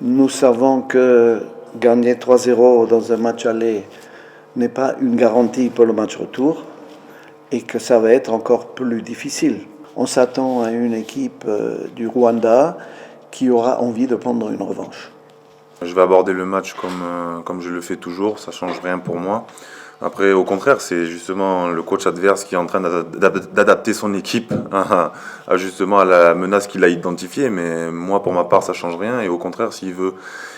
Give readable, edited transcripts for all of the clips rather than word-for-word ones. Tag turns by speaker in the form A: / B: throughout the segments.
A: Nous savons que gagner 3-0 dans un match aller n'est pas une garantie pour le match retour et que ça va être encore plus difficile. On s'attend à une équipe du Rwanda qui aura envie de prendre une revanche.
B: Je vais aborder le match comme je le fais toujours, ça ne change rien pour moi. Après, au contraire, c'est justement le coach adverse qui est en train d'adapter son équipe justement à la menace qu'il a identifiée. Mais moi, pour ma part, ça ne change rien. Et au contraire, s'il veut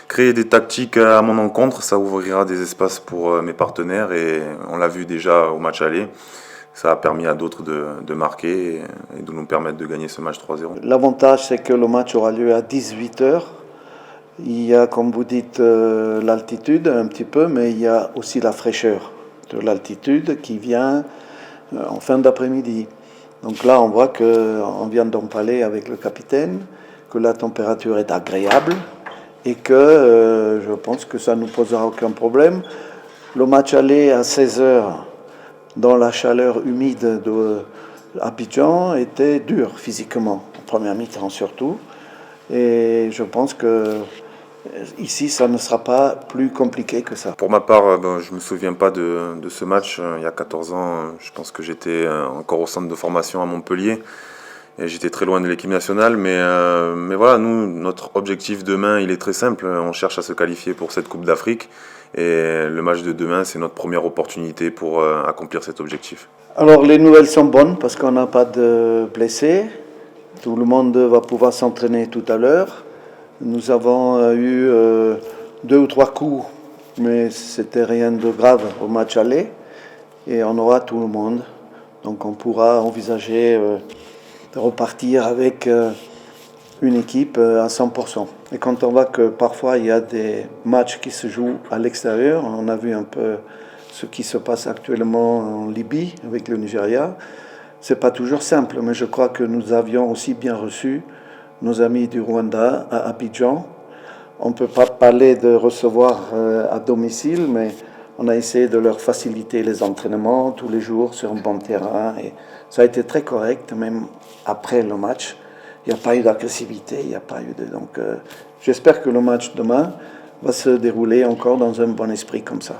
B: créer des tactiques à mon encontre, ça ouvrira des espaces pour mes partenaires. Et on l'a vu déjà au match aller. Ça a permis à d'autres de marquer et de nous permettre de gagner ce match 3-0.
A: L'avantage, c'est que le match aura lieu à 18h. Il y a, comme vous dites, l'altitude un petit peu, mais il y a aussi la fraîcheur de l'altitude qui vient en fin d'après-midi. Donc là, on voit qu'on vient d'en parler avec le capitaine, que la température est agréable et que je pense que ça ne nous posera aucun problème. Le match aller à 16h dans la chaleur humide d'Abidjan était dur physiquement, en première mi-temps surtout. Et je pense que ici, ça ne sera pas plus compliqué que ça.
B: Pour ma part, je ne me souviens pas de ce match. Il y a 14 ans, je pense que j'étais encore au centre de formation à Montpellier. Et j'étais très loin de l'équipe nationale. Mais voilà, nous, notre objectif demain, il est très simple. On cherche à se qualifier pour cette Coupe d'Afrique. Et le match de demain, c'est notre première opportunité pour accomplir cet objectif.
A: Alors, les nouvelles sont bonnes parce qu'on n'a pas de blessés. Tout le monde va pouvoir s'entraîner tout à l'heure. Nous avons eu 2 ou 3 coups, mais c'était rien de grave au match aller. Et on aura tout le monde. Donc on pourra envisager de repartir avec une équipe à 100%. Et quand on voit que parfois il y a des matchs qui se jouent à l'extérieur, on a vu un peu ce qui se passe actuellement en Libye avec le Nigeria. C'est pas toujours simple, mais je crois que nous avions aussi bien reçu nos amis du Rwanda à Abidjan. On ne peut pas parler de recevoir à domicile, mais on a essayé de leur faciliter les entraînements tous les jours sur un bon terrain. Et ça a été très correct, même après le match. Il n'y a pas eu d'agressivité, il n'y a pas eu de... Donc j'espère que le match demain va se dérouler encore dans un bon esprit comme ça.